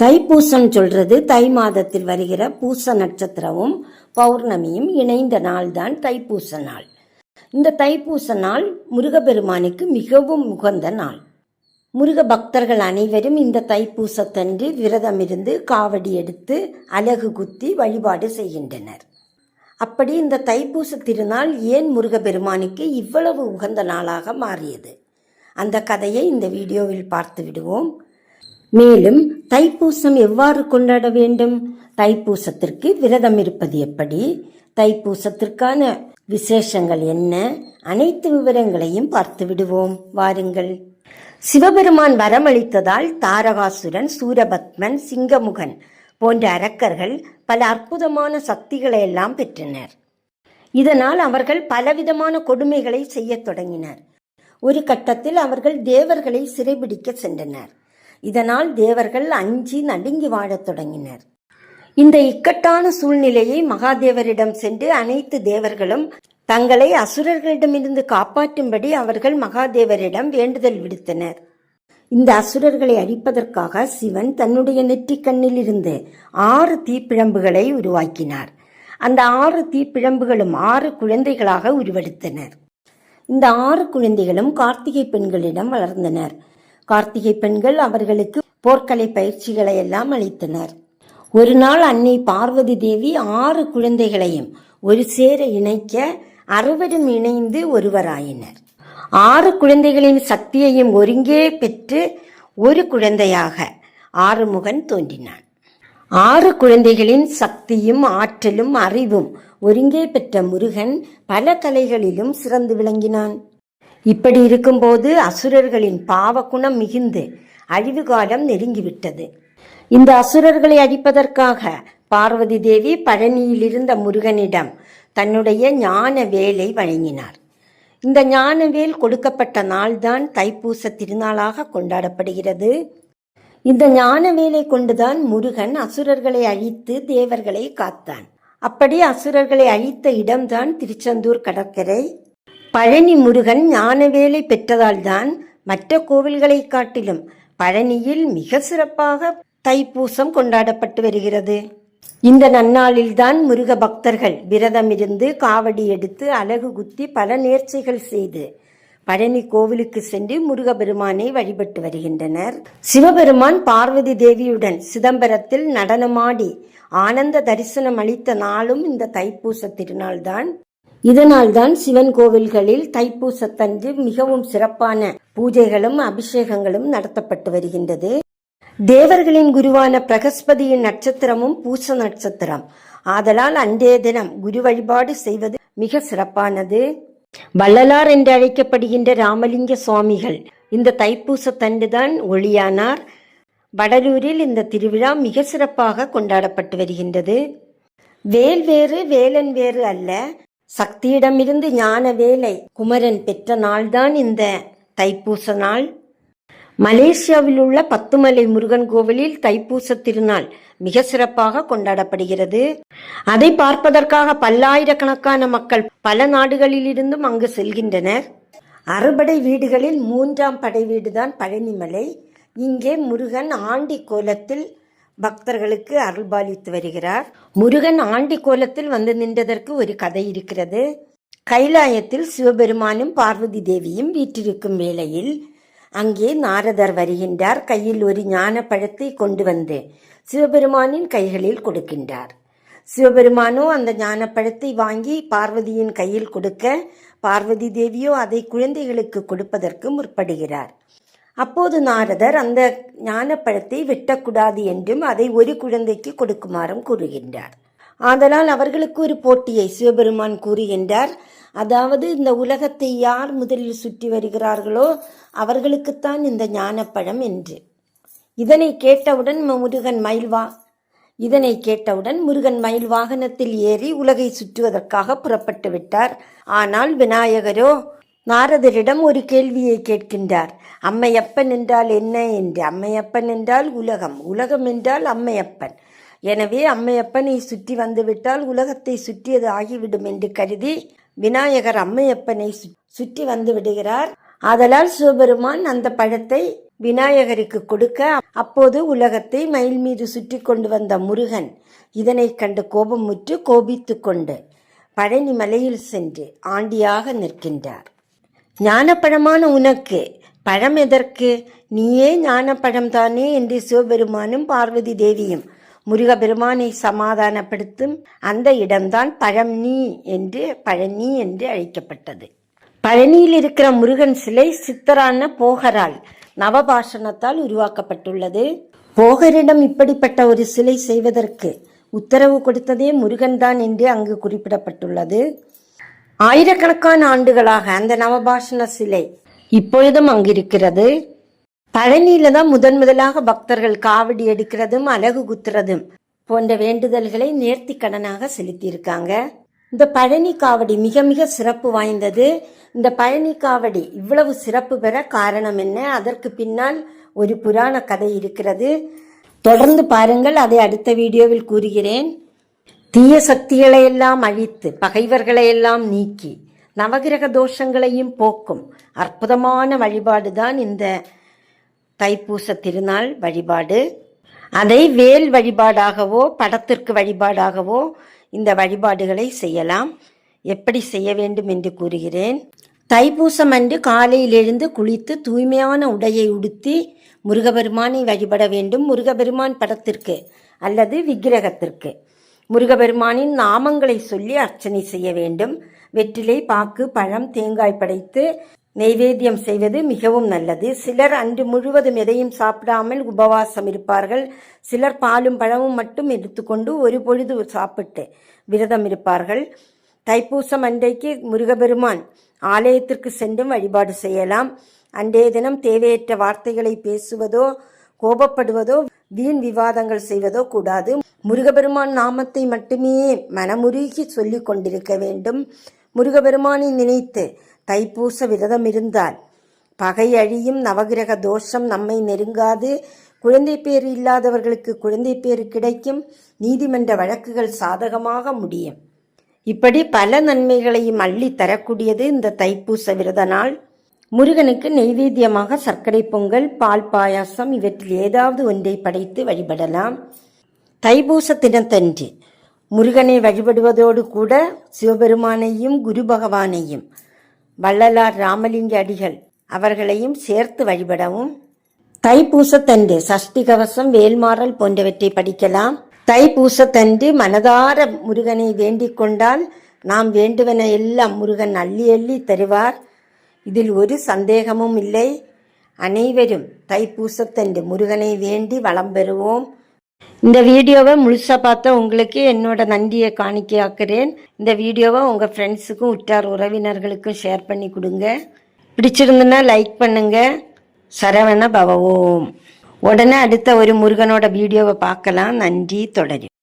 தைப்பூசம் சொல்றது தை மாதத்தில் வருகிற பூச நட்சத்திரமும் பௌர்ணமியும் இணைந்த நாள் தான் தைப்பூச நாள். இந்த தைப்பூச நாள் முருகப்பெருமானுக்கு மிகவும் உகந்த நாள். முருக பக்தர்கள் அனைவரும் இந்த தைப்பூசத்தன்று விரதம் இருந்து காவடி எடுத்து அலகு குத்தி வழிபாடு செய்கின்றனர். அப்படி இந்த தைப்பூச திருநாள் ஏன் முருகப்பெருமானுக்கு இவ்வளவு உகந்த நாளாக மாறியது, அந்த கதையை இந்த வீடியோவில் பார்த்து விடுவோம். மேலும் தைப்பூசம் எவ்வாறு கொண்டாட வேண்டும், தைப்பூசத்திற்கு விரதம் இருப்பது எப்படி, தைப்பூசத்திற்கான விசேஷங்கள் என்ன, அனைத்து விவரங்களையும் பார்த்து விடுவோம். வாருங்கள். சிவபெருமான் வரமளித்ததால் தாரகாசுரன், சூரபத்மன், சிங்கமுகன் போன்ற அரக்கர்கள் பல அற்புதமான சக்திகளை எல்லாம் பெற்றனர். இதனால் அவர்கள் பலவிதமான கொடுமைகளை செய்ய தொடங்கினர். ஒரு கட்டத்தில் அவர்கள் தேவர்களை சிறைபிடிக்க சென்றனர். இதனால் தேவர்கள் அஞ்சி நடுங்கி வாழத் தொடங்கினர். இந்த இக்கட்டான சூழ்நிலையை மகாதேவரிடம் சென்று அனைத்து தேவர்களும் தங்களை அசுரர்களிடமிருந்து காப்பாற்றும்படி அவர்கள் மகாதேவரிடம் வேண்டுதல் விடுத்தனர். இந்த அசுரர்களை அழிப்பதற்காக சிவன் தன்னுடைய நெற்றிக்கண்ணில் இருந்து 6 தீப்பிழம்புகளை உருவாக்கினார். அந்த 6 தீப்பிழம்புகளும் 6 குழந்தைகளாக உருவெடுத்தனர். இந்த 6 குழந்தைகளும் கார்த்திகை பெண்களிடம் வளர்ந்தனர். கார்த்திகை பெண்கள் அவர்களுக்கு போர்க்கலை பயிற்சிகளை எல்லாம் அளித்தனர். ஒரு நாள் அன்னை பார்வதி தேவி 6 குழந்தைகளையும் ஒரு சேர இணைக்க 60 இணைந்து ஒருவராயினர். 6 குழந்தைகளின் சக்தியையும் ஒருங்கே பெற்று ஒரு குழந்தையாக ஆறுமுகன் தோன்றினான். 6 குழந்தைகளின் சக்தியும் ஆற்றலும் அறிவும் ஒருங்கே பெற்ற முருகன் பல கலைகளிலும் சிறந்து விளங்கினான். இப்படி இருக்கும்போது அசுரர்களின் பாவ குணம் மிகுந்து அழிவு காலம் நெருங்கிவிட்டது. இந்த அசுரர்களை அழிப்பதற்காக பார்வதி தேவி பழனியில் இருந்த முருகனிடம் தன்னுடைய ஞான வேலை வழங்கினார். இந்த ஞான வேல் கொடுக்கப்பட்ட நாள்தான் தைப்பூச திருநாளாக கொண்டாடப்படுகிறது. இந்த ஞான வேலை கொண்டுதான் முருகன் அசுரர்களை அழித்து தேவர்களை காத்தான். அப்படி அசுரர்களை அழித்த இடம்தான் திருச்செந்தூர் கடற்கரை. பழனி முருகன் ஞானவேலை பெற்றதால் தான் மற்ற கோவில்களை காட்டிலும் பழனியில் மிக சிறப்பாக தைப்பூசம் கொண்டாடப்பட்டு வருகிறது. இந்த நன்னாளில்தான் முருக பக்தர்கள் விரதம் இருந்து காவடி எடுத்து அலகு குத்தி பல நேர்ச்சைகள் செய்து பழனி கோவிலுக்கு சென்று முருகப்பெருமானை வழிபட்டு வருகின்றனர். சிவபெருமான் பார்வதி தேவியுடன் சிதம்பரத்தில் நடனமாடி ஆனந்த தரிசனம் அளித்த நாளும் இந்த தைப்பூச திருநாள் தான். இதனால்தான் சிவன் கோவில்களில் தைப்பூசத்தன்று மிகவும் சிறப்பான பூஜைகளும் அபிஷேகங்களும் நடத்தப்பட்டு வருகின்றது. தேவர்களின் குருவான பிரகஸ்பதியின் நட்சத்திரமும் பூச நட்சத்திரம் ஆதலால் அன்றைய தினம் குரு வழிபாடு செய்வது மிக சிறப்பானது. வள்ளலார் என்று அழைக்கப்படுகின்ற ராமலிங்க சுவாமிகள் இந்த தைப்பூசத்தன்றுதான் ஒளியானார். வடலூரில் இந்த திருவிழா மிக சிறப்பாக கொண்டாடப்பட்டு வருகின்றது. வேல் வேறு வேலன் வேறு அல்ல, சக்தியிடமிருந்து ஞான வேலை குமரன் பெற்ற நாள்தான் இந்த தைப்பூச நாள். மலேசியாவில் உள்ள பத்துமலை முருகன் கோவிலில் தைப்பூச திருநாள் மிக சிறப்பாக கொண்டாடப்படுகிறது. அதை பார்ப்பதற்காக பல்லாயிரக்கணக்கான மக்கள் பல நாடுகளில் இருந்தும் அங்கு செல்கின்றனர். அறுபடை வீடுகளில் 3ஆம் படை வீடுதான் பழனிமலை. இங்கே முருகன் ஆண்டி கோலத்தில் பக்தர்களுக்கு அருள்பாலித்து வருகிறார். முருகன் ஆண்டி கோலத்தில் வந்து நின்றதற்கு ஒரு கதை இருக்கிறது. கைலாயத்தில் சிவபெருமானும் பார்வதி தேவியும் வீற்றிருக்கும் வேளையில் அங்கே நாரதர் வருகின்றார். கையில் ஒரு ஞான பழத்தை கொண்டு வந்து சிவபெருமானின் கைகளில் கொடுக்கின்றார். சிவபெருமானோ அந்த ஞான பழத்தை வாங்கி பார்வதியின் கையில் கொடுக்க, பார்வதி தேவியோ அதை குழந்தைகளுக்கு கொடுப்பதற்கு முற்படுகிறார். அப்போது நாரதர் அந்த ஞானப்பழத்தை வெட்டக்கூடாது என்றும் அதை ஒரு குழந்தைக்கு கொடுக்குமாறும் கூறுகின்றார். ஆதலால் அவர்களுக்கு ஒரு போட்டியை சிவபெருமான் கூறுகின்றார். அதாவது இந்த உலகத்தை யார் முதலில் சுற்றி வருகிறார்களோ அவர்களுக்குத்தான் இந்த ஞானப்பழம் என்று. இதனை கேட்டவுடன் முருகன் மயில் வாகனத்தில் ஏறி உலகை சுற்றுவதற்காக புறப்பட்டு விட்டார். ஆனால் விநாயகரோ நாரதரிடம் ஒரு கேள்வியை கேட்கின்றார். அம்மையப்பன் என்றால் என்ன என்று. அம்மையப்பன் என்றால் உலகம், உலகம் என்றால் அம்மையப்பன். எனவே அம்மையப்பனை சுற்றி வந்துவிட்டால் உலகத்தை சுற்றியது ஆகிவிடும் என்று கருதி விநாயகர் அம்மையப்பனை சுற்றி வந்து விடுகிறார். ஆதலால் சிவபெருமான் அந்த பழத்தை விநாயகருக்கு கொடுக்க, அப்போது உலகத்தை மயில் மீது சுற்றி கொண்டு வந்த முருகன் இதனை கண்டு கோபமுற்று கோபித்து கொண்டு பழனி மலையில் சென்று ஆண்டியாக நிற்கின்றார். ஞானப்பழமான உனக்கு பழம் எதற்கு? நீயே ஞானப்பழம்தானே என்று சிவபெருமானும் பார்வதி தேவியும் முருகபெருமானை சமாதானப்படுத்தும் அந்த இடம்தான் பழனி என்று அழைக்கப்பட்டது. பழனியில் இருக்கிற முருகன் சிலை சித்தரான போகரால் நவபாஷணத்தால் உருவாக்கப்பட்டுள்ளது. போகரிடம் இப்படிப்பட்ட ஒரு சிலை செய்வதற்கு உத்தரவு கொடுத்ததே முருகன்தான் என்று அங்கு குறிப்பிடப்பட்டுள்ளது. ஆயிரக்கணக்கான ஆண்டுகளாக அந்த நவபாஷண சிலை இப்பொழுதும் அங்கிருக்கிறது. பழனியில தான் முதலாக பக்தர்கள் காவடி எடுக்கிறதும் அலகு குத்துறதும் போன்ற வேண்டுதல்களை நேர்த்தி கடனாக செலுத்தியிருக்காங்க. இந்த பழனி காவடி மிக மிக சிறப்பு வாய்ந்தது. இந்த பழனி காவடி இவ்வளவு சிறப்பு பெற காரணம் என்ன? அதற்கு பின்னால் ஒரு புராண கதை இருக்கிறது. தொடர்ந்து பாருங்கள், அதை அடுத்த வீடியோவில் கூறுகிறேன். தீய சக்திகளை எல்லாம் அழித்து பகைவர்களை எல்லாம் நீக்கி நவகிரக தோஷங்களையும் போக்கும் அற்புதமான வழிபாடுதான் இந்த தைப்பூச திருநாள் வழிபாடு. அதை வேல் வழிபாடாகவோ படத்திற்கு வழிபாடாகவோ இந்த வழிபாடுகளை செய்யலாம். எப்படி செய்ய வேண்டும் என்று கூறுகிறேன். தைப்பூசம் அன்று காலையில் எழுந்து குளித்து தூய்மையான உடையை உடுத்தி முருகபெருமானை வழிபட வேண்டும். முருகபெருமான் படத்திற்கு அல்லது விக்கிரகத்திற்கு முருகபெருமானின் நாமங்களை சொல்லி அர்ச்சனை செய்ய வேண்டும். வெற்றிலை, பாக்கு, பழம், தேங்காய் படைத்து நெய்வேத்தியம் செய்வது மிகவும் நல்லது. சிலர் அன்று முழுவதும் எதையும் சாப்பிடாமல் உபவாசம் இருப்பார்கள். சிலர் பாலும் பழமும் மட்டும் எடுத்துக்கொண்டு ஒரு பொழுது சாப்பிட்டு விரதம் இருப்பார்கள். தைப்பூசம் அன்றைக்கு முருகபெருமான் ஆலயத்திற்கு சென்றும் வழிபாடு செய்யலாம். அன்றைய தினம் தேவையற்ற வார்த்தைகளை பேசுவதோ கோபப்படுவதோ வீண் விவாதங்கள் செய்வதோ கூடாது. முருகபெருமான் நாமத்தை மட்டுமே மனமுருகி சொல்லிக் கொண்டிருக்க வேண்டும். முருகபெருமானை நினைத்து தைப்பூச விரதம் இருந்தால் பகை அழியும், நவகிரக தோஷம் நம்மை நெருங்காது, குழந்தை பேர் இல்லாதவர்களுக்கு குழந்தை பேர் கிடைக்கும், நீதிமன்ற வழக்குகள் சாதகமாக முடியும். இப்படி பல நன்மைகளையும் அள்ளி தரக்கூடியது இந்த தைப்பூச விரத நாள். முருகனுக்கு நெய்வேத்தியமாக சர்க்கரை பொங்கல், பால் பாயாசம் இவற்றில் ஏதாவது ஒன்றை படைத்து வழிபடலாம். தைப்பூச தினத்தன்று முருகனை வழிபடுவதோடு கூட சிவபெருமானையும் குரு பகவானையும் வள்ளலார் ராமலிங்க அடிகள் அவர்களையும் சேர்த்து வழிபடவும். தைப்பூசத்தன்று சஷ்டி கவசம், வேல்மாறல் போன்றவற்றை படிக்கலாம். தைப்பூசத்தன்று மனதார முருகனை வேண்டிக் கொண்டால் நாம் வேண்டுவன எல்லாம் முருகன் அள்ளி அள்ளி தருவார். இதில் ஒரு சந்தேகமும் இல்லை. அனைவரும் தைப்பூசத்தன்று முருகனை வேண்டி வளம் பெறுவோம். இந்த வீடியோவை முழுசா பார்த்த உங்களுக்கு என்னோட நன்றியை காணிக்கையாக்குறேன். இந்த வீடியோவை உங்கள் ஃப்ரெண்ட்ஸுக்கும் உற்றார் உறவினர்களுக்கும் ஷேர் பண்ணி கொடுங்க. பிடிச்சிருந்துன்னா லைக் பண்ணுங்க. சரவண பவ ஓம். உடனே அடுத்த ஒரு முருகனோட வீடியோவை பார்க்கலாம். நன்றி. தொடரும்.